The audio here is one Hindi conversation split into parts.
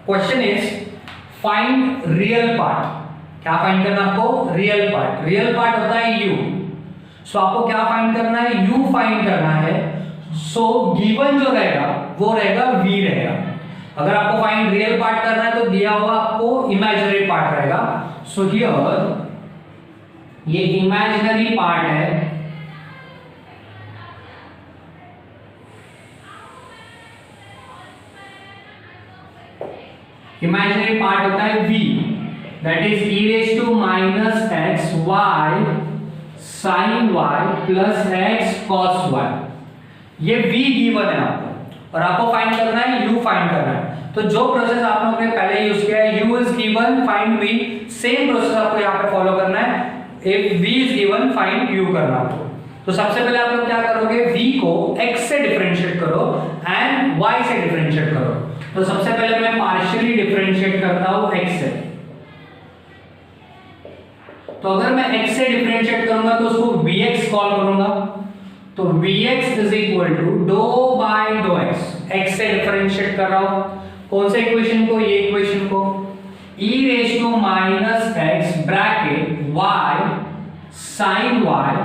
Question is find real part. क्या फाइंड करना आपको? Real part. रियल पार्ट होता है u। सो आपको क्या फाइंड करना है? u फाइंड करना है। सो गिवन जो रहेगा वो रहेगा v रहेगा। अगर आपको फाइंड रियल पार्ट करना है तो दिया हुआ आपको इमेजिनरी पार्ट रहेगा। सो हियर ये इमेजिनरी पार्ट है, इमेजिनरी पार्ट होता है v, that is e raise to minus x y sine y plus x cos y. ये v गिवन है आपको और आपको फाइंड करना है u फाइंड करना है। तो जो प्रोसेस आप लोगों ने पहले यूज किया है, u is given find v, same process आपको यहाँ पे फॉलो करना है। if v is given find u करना आपको। तो सबसे पहले आप लोग क्या करोगे? v को x से डिफरेंशिएट करो एंड y से डिफरेंशिएट करो। तो सबसे पहले मैं पार्शियली डिफरेंशिएट करता हूं x से। तो अगर मैं x से डिफरेंशिएट करूंगा तो उसको vx कॉल करूंगा। तो vx is equal to do by dough x। x से डिफरेंशिएट कर रहा हूं कौन से इक्वेशन को? ये इक्वेशन को। e raise to minus x bracket y sin y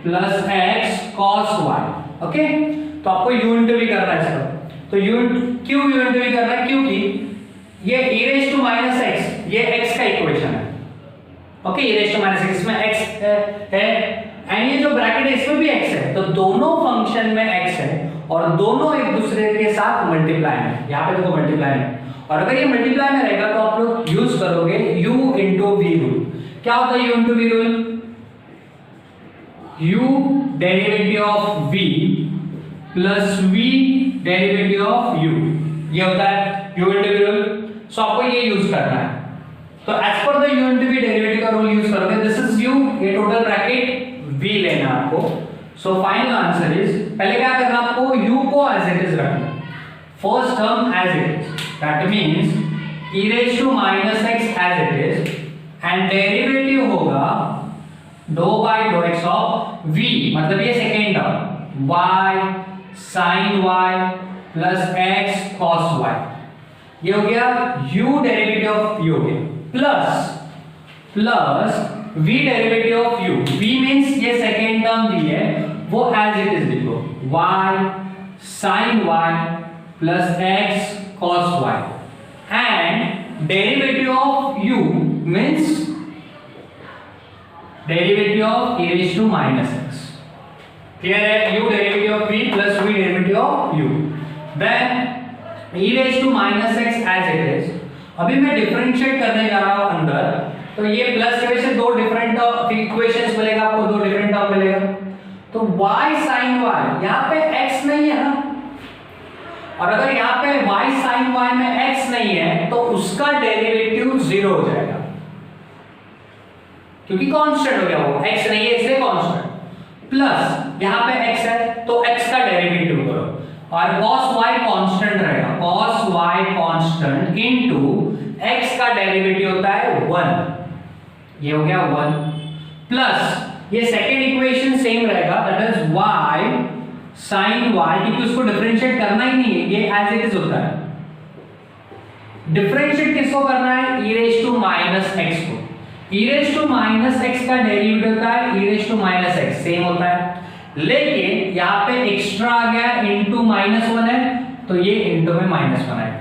plus x cos y। Okay, तो आपको यूनिट भी करना है इसका। तो क्यों यूनिट भी करना है? क्योंकि ये e raise to minus x ये x का इक्वेशन है। Okay, e raise to minus x में x है एंड ये जो ब्रैकेट है इसमें भी x है। तो दोनों फंक्शन में x है और दोनों एक दूसरे के साथ मल्टीप्लाई है। यहाँ पे देखो मल्टीप्लाई है, और अगर ये मल्टीप्लाई में रहेगा तो आप लोग यूज करोगे u इंटू v रूल। क्या होता है u into v rule? u derivative of v plus v derivative of u, ये होता है u into v rule. So आपको ये यूज करना है। तो as per the u into v derivative का रूल यूज करोगे। दिस इज u, ये टोटल ब्रैकेट v लेना आपको। सो फाइनल आंसर इज, पहले क्या करना आपको? u को एज इट इज रखना, first term as it is, that means e raise to minus x as it is and derivative होगा d by dough x of v, मतलब ये second term y sin y plus x cos y। ये हो गया u डेरिवेटिव ऑफ u हो गया plus v derivative of u। v means ये सेकेंड टर्म v है वो एज इट इज लिखो, y sin y plus x cos y and derivative of u means derivative of e raise to minus x। Clear है? u derivative of v plus v derivative of u, then e raise to minus x as it is. अभी मैं डिफरेंशिएट करने जा रहा हूं अंदर, तो ये प्लस की वजह से दो डिफरेंट इक्वेशंस मिलेगा आपको, दो डिफरेंट टर्म मिलेगा। तो y sin y, यहां पे x नहीं है ना, और अगर यहां पे y sin y में x नहीं है तो उसका डेरिवेटिव 0 हो जाएगा, क्योंकि कांस्टेंट हो गया वो, x नहीं है इसलिए कांस्टेंट। प्लस यहां पे x है तो x का डेरिवेटिव करो, और cos y कांस्टेंट रहेगा, cos y constant into x का डेरिवेटिव होता है 1, ये हो गया 1, प्लस ये सेकंड इक्वेशन सेम रहेगा, that is y sin y, क्योंकि उसको डिफरेंशिएट करना ही नहीं है, ये एज इट इज होता है। डिफरेंशिएट किसको करना है? e raise to minus x को। e raise to minus x का डेरिवेटिव होता है e raise to minus x, same होता है, लेकिन यहाँ पे एक्स्ट्रा आ गया इनटू -1 है, तो ये इनटू में -1 आएगा।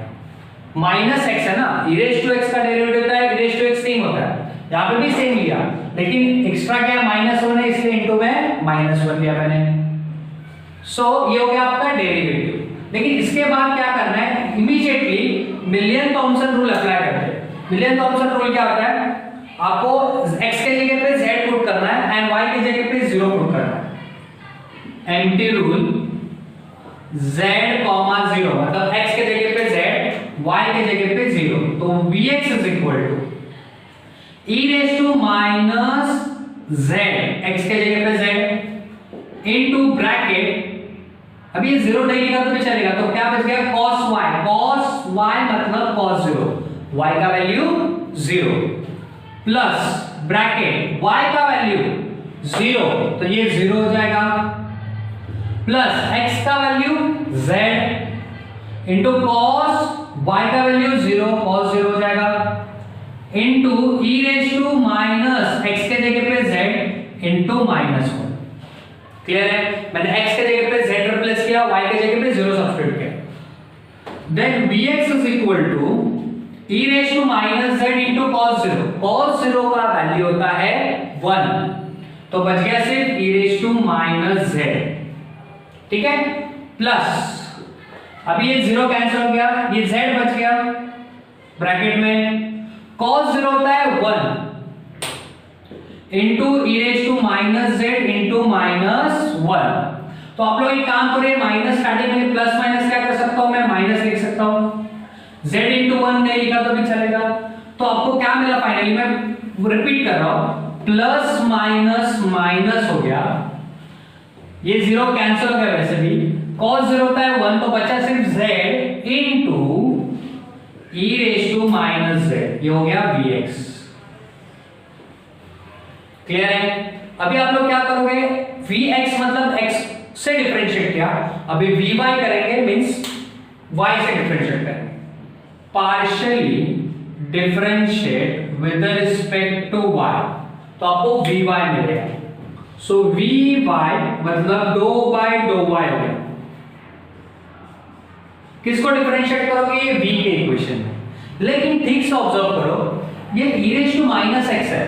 माइनस x है ना, e रेज टू x का डेरिवेटिव होता है e raise to x, same होता है, यहाँ पे भी सेम लिया, लेकिन एक्स्ट्रा क्या -1 है इसलिए इनटू में -1 लिया मैंने। सो ये हो गया आपका डेरिवेटिव। लेकिन इसके बाद क्या करना है? Immediately Milne Thomson rule apply करते हैं। मिलियन थॉमसन रूल क्या होता है? आपको x के जगह पे z पुट करना है एंड y की जगह पे 0 पुट करना है। एम्प्टी रूल z, 0, मतलब x के जगह पे z, y के जगह पे 0, तो vx is equal to e raise to minus z, x के जगह पे z इनटू ब्रैकेट, अभी ये 0 नहीं लिखा तो भी चलेगा, तो क्या बच गया? cos y मतलब cos 0, y का वैल्यू 0, प्लस ब्रैकेट y का वैल्यू 0, तो ये 0 हो जाएगा, प्लस x का value z into cos y का वैल्यू 0 cos 0 हो जाएगा into e raise to minus x के जगह पे z इनटू -1। क्लियर है? मैंने x के जगह पे z रिप्लेस किया, y के जगह पे 0 सब्स्टिट्यूट किया। Then vx is equal to e raise to minus z into cos 0। cos 0 का वैल्यू होता है 1, तो बच गया सिर्फ e raise to minus z। ठीक है, प्लस अभी ये 0 कैंसिल हो गया, ये z बच गया ब्रैकेट में। cos 0 होता है 1 into e raise to minus z into -1। तो आप लोग एक काम करिए, माइनस स्टार्टिंग में प्लस माइनस क्या कर सकता हूं मैं, माइनस लिख सकता हूं। z इंटू 1 नहीं लिखा तो भी चलेगा। तो आपको क्या मिला फाइनली, मैं रिपीट कर रहा हूं, प्लस माइनस माइनस हो गया, ये 0 कैंसिल हो गया वैसे भी। cos 0 होता है 1, तो बचा सिर्फ z into e raise to minus z, ये हो गया vx। क्लियर है? अभी आप लोग क्या करोगे, vx मतलब x से डिफरेंशिएट किया, अभी vy करेंगे मींस y से डिफरेंशिएट करेंगे। Partially differentiate with respect to y, तो आपको vy मिलेगा। सो vy मतलब दो बाय दो y हो गया। किसको डिफरेंशिएट करोगे, ये v के इक्वेशन में। लेकिन ठीक से ऑब्जर्व करो, ये e raise to minus x है,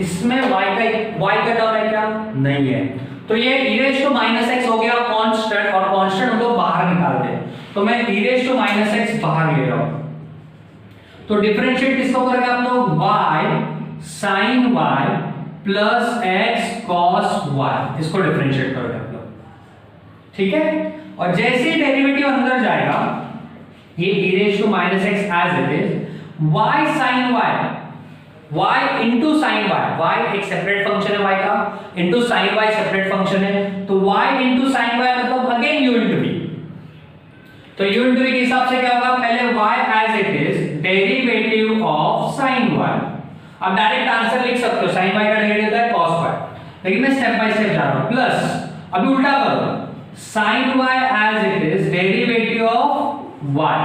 इसमें y का टर्म है क्या, नहीं है, तो ये e raise to minus x हो गया कांस्टेंट, और कांस्टेंट हम लोग बाहर निकालते हैं, तो मैं e raise to minus x बाहर ले रहा हूं। तो डिफरेंशिएट किसको करेंगे आप लोग, y sin y plus x cos y, इसको डिफरेंशिएट करोगे आप लोग। ठीक है, और जैसे ही डेरिवेटिव अंदर जाएगा, ये e raise to minus x as it is, y sin y, y into sin y, y एक सेपरेट फंक्शन है y का, into sin y separate function है, तो y into sin y मतलब अगेन u into v। तो u into v के हिसाब से क्या होगा, पहले y as it is derivative of sin y। अब डायरेक्ट आंसर लिख सकते हो, sin y का डेरिवेटिव होता है cos y, लेकिन मैं स्टेप बाय स्टेप जा रहा हूं। प्लस अभी उल्टा करो, sin y as it is derivative of y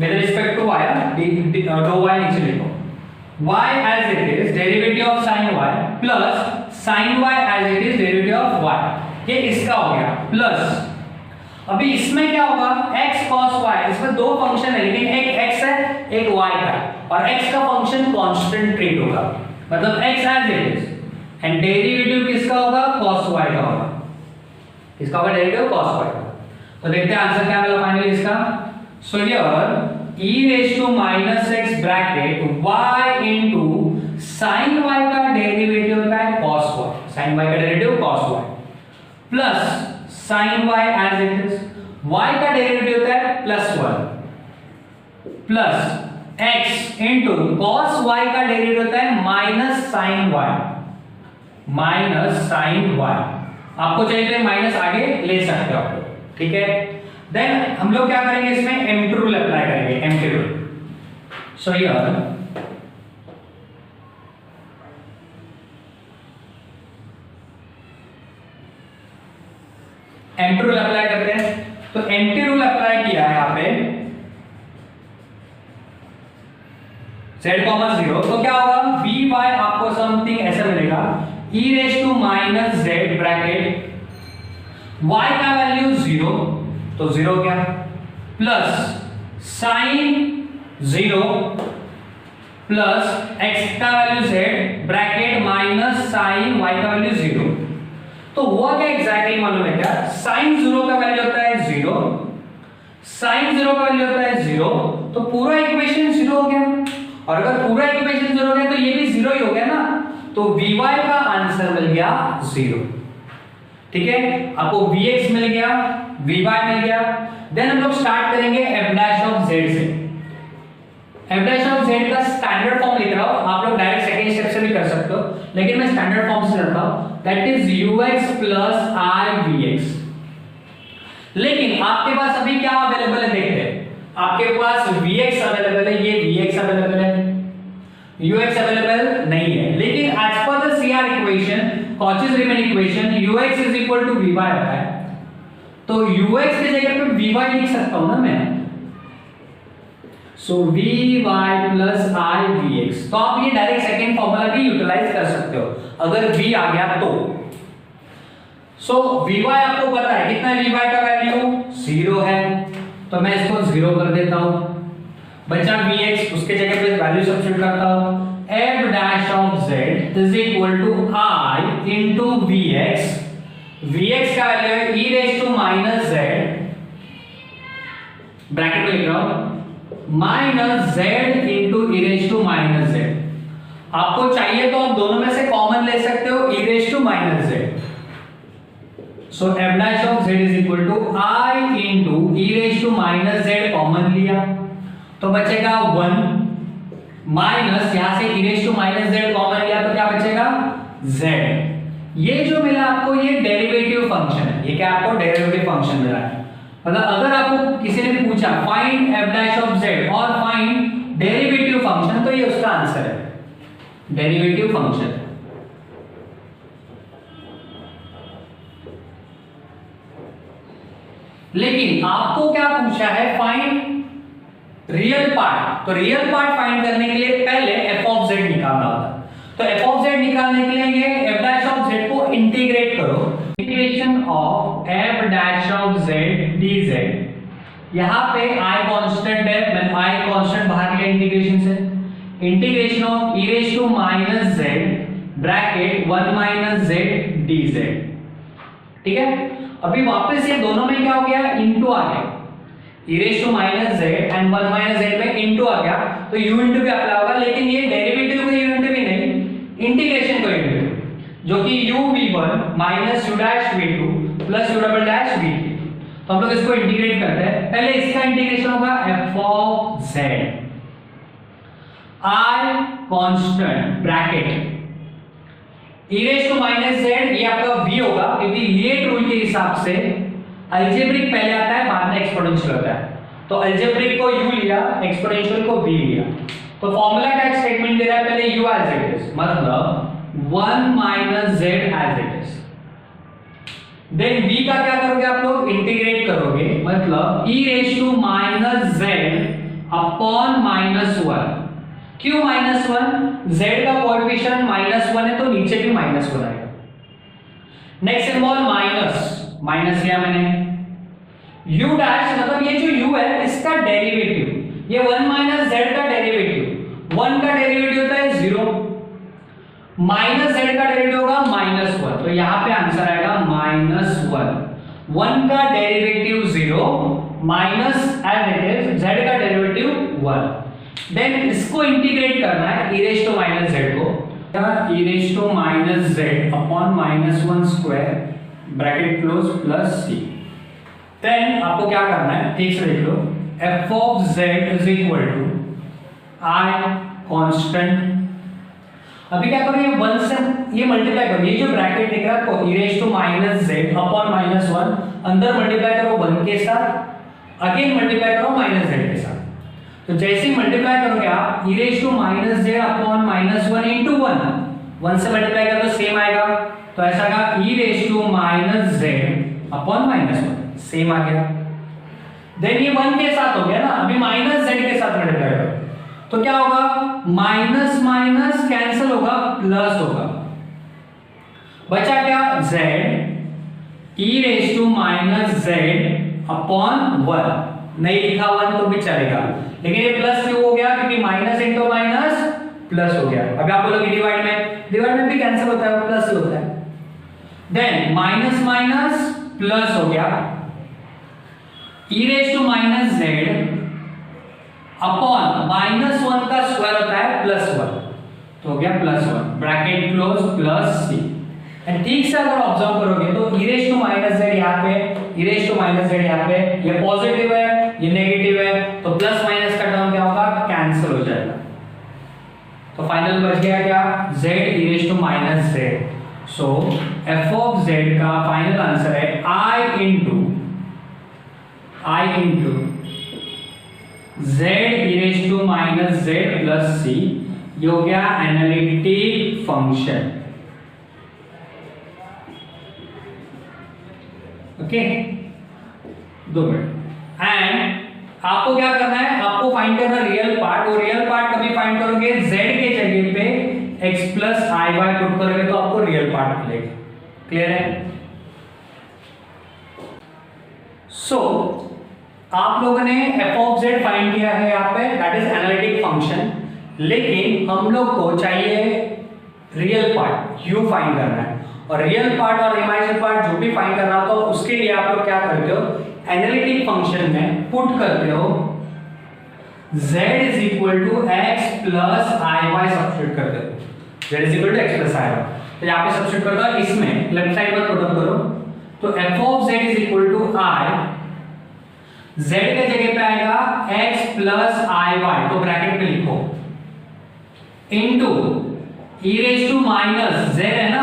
with respect to y, dou y नीचे लिखो, y as it is derivative of sin y plus sin y as it is derivative of y, ये इसका हो गया। प्लस अभी इसमें क्या होगा, x cos y, इसमें दो फंक्शन है लेकिन एक x है एक y का, और x का फंक्शन कांस्टेंट ट्रीट होगा, मतलब x as it is, and derivative किसका होगा, cos y का होगा। इसका होगा डेरिवेटिव cos y का। तो देखते हैं आंसर क्या मिला फाइनली इसका। So here e raise to minus x bracket y into sin y का डेरिवेटिव होता है cos y, sin y का derivative cos y plus sin y as it is, y का डेरिवेटिव होता है +1 plus x into cos y का डेरिवेटिव होता है माइनस sin y। आपको चाहिए तो माइनस आगे ले सकते हो आप लोग, ठीक है। देन हम लोग क्या करेंगे, इसमें एम्प्टी रूल अप्लाई करेंगे, empty rule. So here empty rule apply करते हैं। तो एम्प्टी रूल अप्लाई किया है यहां पे z, 0, तो क्या होगा, vy आपको समथिंग ऐसा मिलेगा, e raise to minus z bracket y का वैल्यू 0, तो 0 गया, प्लस sin 0 प्लस x का value z bracket minus sin y का वैल्यू 0। तो हुआ क्या एग्जैक्टली मालूम है क्या, sin 0 का वैल्यू होता है 0, sin 0 का वैल्यू होता है 0, तो पूरा इक्वेशन 0 हो गया, और अगर पूरा इक्वेशन 0 हो गया तो ये भी 0 ही हो गया ना, तो vy का आंसर मिल गया 0। ठीक है, आपको vx मिल गया, vy मिल गया। देन हम लोग स्टार्ट करेंगे f डैश ऑफ z से। f डैश ऑफ z का स्टैंडर्ड फॉर्म लिख रहा हूं, आप लोग डायरेक्ट सेकंड स्टेप से भी कर सकते हो, लेकिन मैं स्टैंडर्ड फॉर्म से करता हूं, that is ux plus i vx। लेकिन आपके पास अभी क्या अवेलेबल है देखते हैं, आपके पास vx अवेलेबल है, ये vx अवेलेबल है, ux अवेलेबल नहीं है, लेकिन as per the CR equation, Cauchy's Riemann equation, ux is equal to vy होता है, तो ux की जगह पे vy लिख सकता हूं ना मैं, so v y plus i v x. तो आप ये डायरेक्ट सेकेंड फॉर्मूला भी यूटिलाइज कर सकते हो अगर v आ गया तो। सो वी वाई आपको पता है कितना वी वाई का वैल्यू 0 है, तो मैं इसको 0 कर देता हूं। बचा वी एक्स, उसके जगह पे वैल्यू सब्स्टिट्यूट करता हूं। f dash of z is equal to i into v x. V x का वैल्यू है e raise to minus z, bracket में लिख रहा हूं, minus z into e raise to minus z। आपको चाहिए तो आप दोनों में से कॉमन ले सकते हो e raise to minus z। So f dash of z is equal to i into e raise to minus z common लिया तो बचेगा 1 माइनस यहां से e raise to minus z common लिया तो क्या बचेगा z। ये जो मिला आपको ये डेरिवेटिव फंक्शन है। ये क्या आपको डेरिवेटिव फंक्शन मिला है। मतलब अगर आपको किसी ने पूछा find f dash of z और फाइंड डेरिवेटिव फंक्शन तो ये उसका आंसर है, डेरिवेटिव फंक्शन। लेकिन आपको क्या पूछा है फाइंड रियल पार्ट। तो रियल पार्ट फाइंड करने के लिए पहले f ऑफ z निकालना होता है। तो f ऑफ z निकालने के लिए ये f डैश ऑफ z को इंटीग्रेट करो। Integration of f dash of z dz। यहां पे i कांस्टेंट है, मैंने i कांस्टेंट बाहर लिया इंटीग्रेशन से। Integration of e raise to minus z bracket 1 minus z dz। ठीक है, अभी वापस ये दोनों में क्या हो गया इनटू आ गया, e raise to minus z and 1 minus z में इनटू आ गया तो u इनटू भी अप्लाई होगा। लेकिन ये डेरिवेटिव को u इनटू भी नहीं, इंटीग्रेशन को इंटीग्रेट, जो कि u v1 minus u dash v2 plus u double dash v3। तो हम लोग इसको इंटीग्रेट करते हैं। पहले इसका इंटीग्रेशन होगा f of z, i constant bracket e raise to minus z, ये आपका v होगा क्योंकि लिएट रूल के हिसाब से अलजेब्रिक पहले आता है बाद में एक्सपोनेंशियल होता है। तो अलजेब्रिक को u लिया, एक्सपोनेंशियल को v लिया। तो फॉर्मूला का स्टेटमेंट दे रहा है पहले u एज इट इज, मतलब 1 minus z as it is. Then v का क्या करोगे आप लोग इंटीग्रेट करोगे, मतलब e raise to minus z upon minus 1। क्यों माइनस 1? z का कोएफिशिएंट माइनस 1 है तो नीचे भी माइनस 1 आएगा। नेक्स्ट सिंबल माइनस लिया मैंने। u डैश मतलब ये जो u है इसका डेरिवेटिव, ये 1 माइनस z का डेरिवेटिव, 1 का डेरिवेटिव होता है 0, माइनस z का डेरिवेटिव होगा माइनस 1। तो यहां पे आंसर आएगा माइनस 1। 1 का derivative 0 minus as it is z का डेरिवेटिव 1। देन इसको इंटीग्रेट करना है e raise to minus z को, e raise to minus z upon minus 1 square bracket close plus c। Then आपको क्या करना है ठीक से देख लो, f of z is equal to i constant. अभी क्या करो ये 1 से ये मल्टीप्लाई करो, ये जो ब्रैकेट दिख रहा है आपको e raise to minus z upon minus 1, अंदर मल्टीप्लाई करो 1 के साथ, अगेन मल्टीप्लाई करो माइनस z के साथ। तो जैसे ही मल्टीप्लाई करोगे आप e raise to minus z upon minus 1 into 1 से मल्टीप्लाई करो तो सेम आएगा। तो ऐसा आएगा e raise to minus z upon minus 1, same आ गया। देन ये 1 के साथ हो गया ना, अभी माइनस z के साथ मल्टीप्लाई करो तो क्या होगा, माइनस माइनस कैंसिल होगा प्लस होगा, बचा क्या z e raise to minus z upon 1। नहीं लिखा 1 तो भी चलेगा, लेकिन ये प्लस क्यों हो गया, क्योंकि माइनस इंटू माइनस प्लस हो गया। अभी आप बोलोगे डिवाइड में भी कैंसिल होता है, प्लस ही होता है। देन माइनस माइनस प्लस हो गया, e raise to minus z upon minus 1 का स्क्वायर होता है प्लस 1, तो हो गया plus 1 bracket close plus c। And ठीक से अगर ऑब्जर्व करोगे तो e raise to minus z यहाँ पे, e raise to minus z यहाँ पे, ये पॉजिटिव है ये नेगेटिव है, तो प्लस माइनस का टर्म क्या होगा, कैंसिल हो जाएगा। तो फाइनल बच गया क्या, z e raise to minus z। So f of z का फाइनल आंसर है i into z e raise to minus z plus c। ये हो गया analytic function. Okay, 2 minute. And आपको क्या करना है, आपको फाइंड करना रियल पार्ट। वो रियल पार्ट कभी फाइंड करोगे z के जगह पे x plus i y put करोगे तो आपको रियल पार्ट मिलेगा। क्लियर है? सो आप लोगों ने f ऑफ z फाइंड किया है यहाँ पे, दैट इज एनालिटिक फंक्शन। लेकिन हम लोग को चाहिए रियल पार्ट u फाइंड करना है, और रियल पार्ट और इमेजिनरी पार्ट जो भी फाइंड करना हो तो उसके लिए आप लोग क्या करते हो, एनालिटिक फंक्शन में पुट करते हो z is equal to x plus i y substitute करते हो। z is equal to x plus i y, तो यहाँ पे सब्स्टिट्यूट करता हूं, इसमें लेफ्ट साइड पर पुट करो तो f of z is equal to i, z के जगह पे आएगा x प्लस आई वाई, तो ब्रैकेट में लिखो into e raise to minus z है ना,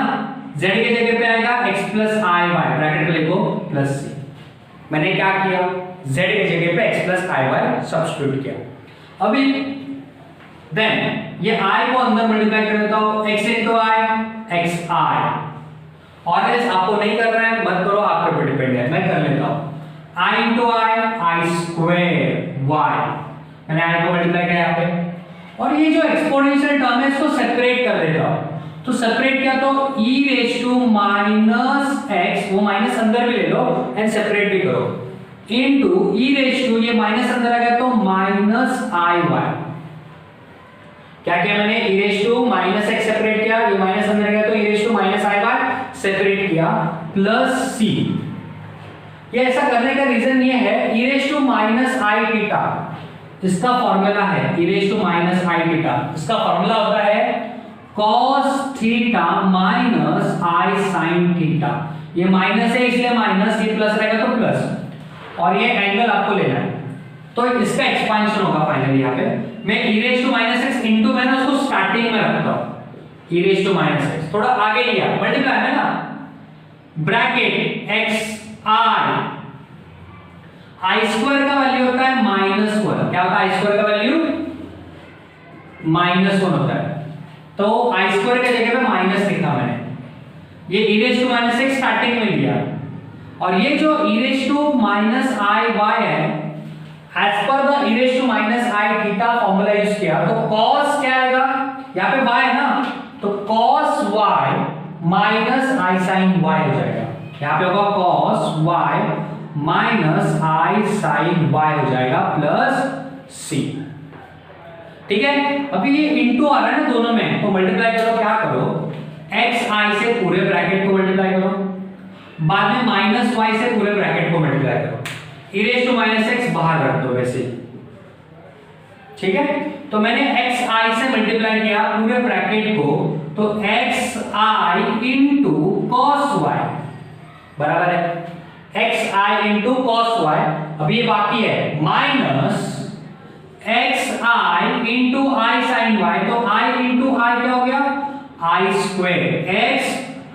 z के जगह पे आएगा x plus i y, bracket में लिखो प्लस c। मैंने क्या किया, z के जगह पे x plus i y substitute किया। अभी देन ये i को अंदर मल्टीप्लाई कर देता हूं, x into i x i, और एल्स आपको नहीं करना है मत करो, आपके ऊपर डिपेंड है, मैं कर लेता हूं i into i square y, मैंने i को मल्टीप्लाई किया यहाँ पे, और ये जो एक्सपोनेंशियल टर्म है इसको सेपरेट कर देता हूं। तो सेपरेट किया तो e raise to minus x, वो माइनस अंदर भी ले लो एंड सेपरेट भी करो, इनटू e रेज टू, ये माइनस अंदर आ गया तो माइनस आई वाई। क्या किया मैंने, e raise to minus x separate किया, ये माइनस अंदर आ गया तो e raise to minus i y separate किया, प्लस c। ये ऐसा करने का रीजन ये है, e raise to minus i theta इसका फॉर्मूला है, e raise to minus i theta इसका फॉर्मूला होता है cos theta minus i sin theta. ये माइनस है इसलिए माइनस, ये प्लस रहेगा तो प्लस, और ये एंगल आपको लेना है तो इसका एक्सपेंशन होगा फाइनली। यहाँ पे मैं e raise to minus x into, मैंने उसको स्टार्टिंग में रखता हूं e raise to minus x, थोड़ा आगे लिया, मल्टीप्लाई है ना, ब्रैकेट x i स्क्वायर का वैल्यू होता है -1। क्या होता है i स्क्वायर का वैल्यू? -1 होता है, तो i स्क्वायर के जगह पे माइनस लिखा मैंने, ये e raise to minus x starting में लिया, और ये जो e raise to minus i y है, as per the e raise to minus i theta formula use किया, तो cos क्या आएगा, यहाँ पे y है ना, तो cos y minus i sin y हो जाएगा। यहाँ पे होगा cos y minus i sin y हो जाएगा प्लस c। ठीक है, अभी ये इंटू आ रहा है ना दोनों में, तो मल्टीप्लाई करो, क्या करो, x i से पूरे ब्रैकेट को मल्टीप्लाई करो, बाद में माइनस y से पूरे ब्रैकेट को मल्टीप्लाई करो, e raise to minus x बाहर रख दो वैसे। ठीक है, तो मैंने x i से मल्टीप्लाई किया पूरे ब्रैकेट को, तो x i into cos y बराबर है x i into cos y। अब ये बाकी है minus x i into i sin y, तो i इंटू आई क्या हो गया, i square, x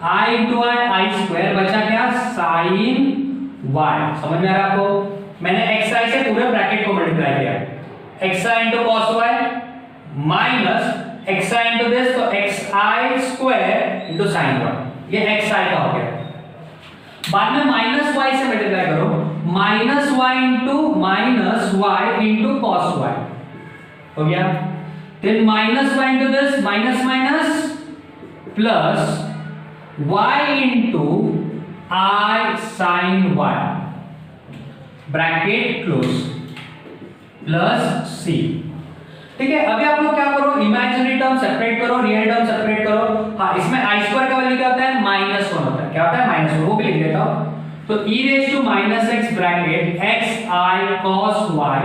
i into I square, बचा क्या sin y। समझ में आ रहा है आपको? मैंने x i से पूरे ब्रैकेट को मल्टीप्लाई किया, x i into cos y minus x i into this, तो x i square into sin y, ये x i का हो गया। बाद में माइनस y से मल्टीप्लाई करो, minus y into cos y हो गया, then minus y into this, minus minus plus y into i sin y, bracket close, plus c। ठीक है, अभी आप लोग क्या करो, इमेजिनरी टर्म सेपरेट करो, रियल टर्म सेपरेट करो। हाँ, इसमें आई स्क्वायर का वैल्यू क्या होता है, -1 होता है। क्या होता है, -1, वो भी लिख देता हूं। तो e raise to minus x bracket x i cos y,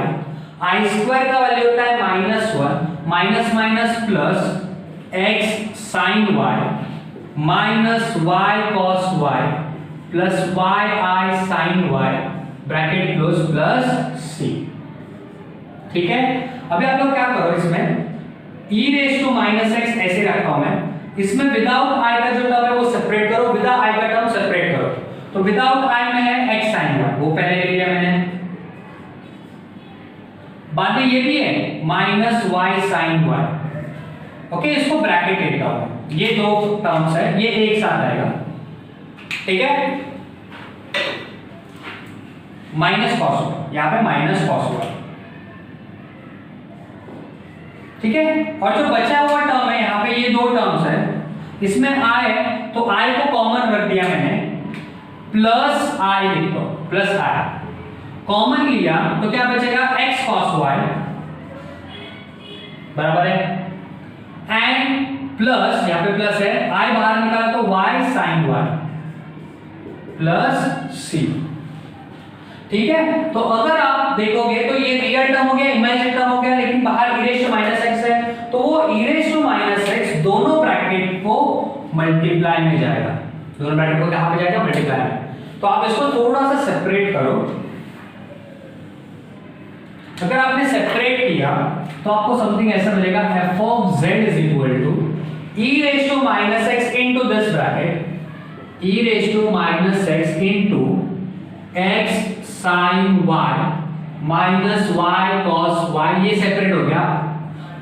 i square का वैल्यू होता है -1, minus minus plus x sin y minus y cos y plus y i sin y, bracket close, plus c। ठीक है, अभी आप लोग क्या करो, इसमें e raise to minus x ऐसे रखता हूं मैं, इसमें विदाउट i का जो टर्म है वो सेपरेट करो, विदाउट i का टर्म सेपरेट करो। तो विदाउट i में है x sin y, वो पहले ले लिया मैंने, बाद में ये भी है -y sin y। ओके, इसको ब्रैकेट लेता हूं, ये दो टर्म्स है, ये एक साथ आएगा। ठीक है, माइनस cos y, यहां पे माइनस cos y, ठीक है। और जो बचा हुआ टर्म है यहाँ पे, ये दो टर्म्स है, इसमें i है तो i को कॉमन रख दिया मैंने, प्लस i लिख दो, प्लस i कॉमन लिया तो क्या बचेगा, x cos y बराबर है, एंड प्लस यहाँ पे प्लस है, i बाहर निकाला तो y sin y plus c। ठीक है। तो अगर आप देखोगे तो ये रियल टर्म हो गया, इमेजिनरी टर्म हो गया, लेकिन बाहर e raise to minus x है, तो वो e raise to minus x दोनों ब्रैकेट को मल्टीप्लाई में जाएगा, दोनों ब्रैकेट को कहां पे जाएगा, मल्टीप्लाई में। तो आप इसको थोड़ा सा सेपरेट करो। अगर आपने सेपरेट किया तो आपको समथिंग ऐसा मिलेगा, f of z is equal to e raised to minus x into this bracket, e raised to minus x into x sin y minus y cos y, ये सेपरेट हो गया,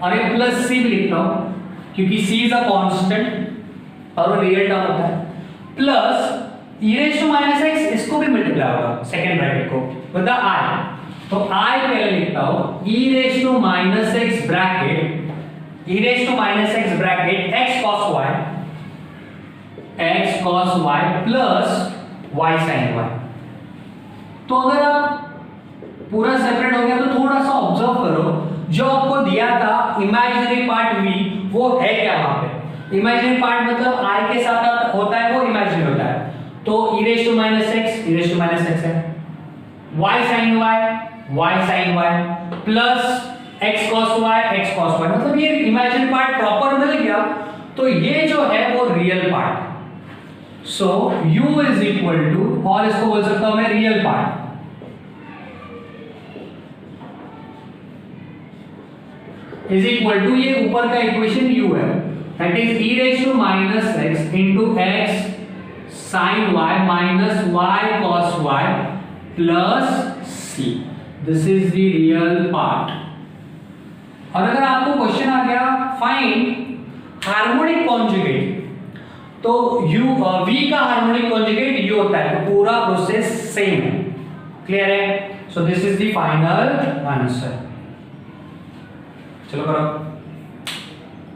और ये प्लस c भी लिखता हूं क्योंकि c इज अ कांस्टेंट और वो रियल टर्म होता है, plus e raised to minus x, इसको भी मल्टीप्लाई होगा सेकंड ब्रैकेट को विद द i, तो i पहले लिखता हूं e raised to minus x bracket, e raised to minus x bracket x cos y plus y sin y। तो अगर आप पूरा सेपरेट हो गया तो थोड़ा सा ऑब्जर्व करो, जो आपको दिया था इमेजिनरी पार्ट v, वो है क्या वहां पे, इमेजिनरी पार्ट मतलब i के साथ होता है, वो इमेजिनरी होता है, तो e raised to minus x है, y sin y plus x cos y, मतलब ये इमेजिनरी पार्ट प्रॉपर मिल गया, तो ये जो है वो real part. So u is equal to, और इसको बोल सकता हूं मैं real part, is equal to, ये ऊपर का इक्वेशन u है, that is e raised to minus x into x sin y minus y cos y plus c, this is the real part. और अगर आपको क्वेश्चन आ गया फाइंड हार्मोनिक कॉन्जुगेट, तो v का हार्मोनिक कॉन्जुगेट u होता है, तो पूरा प्रोसेस सेम है, क्लियर है। So this is the final answer. चलो करो।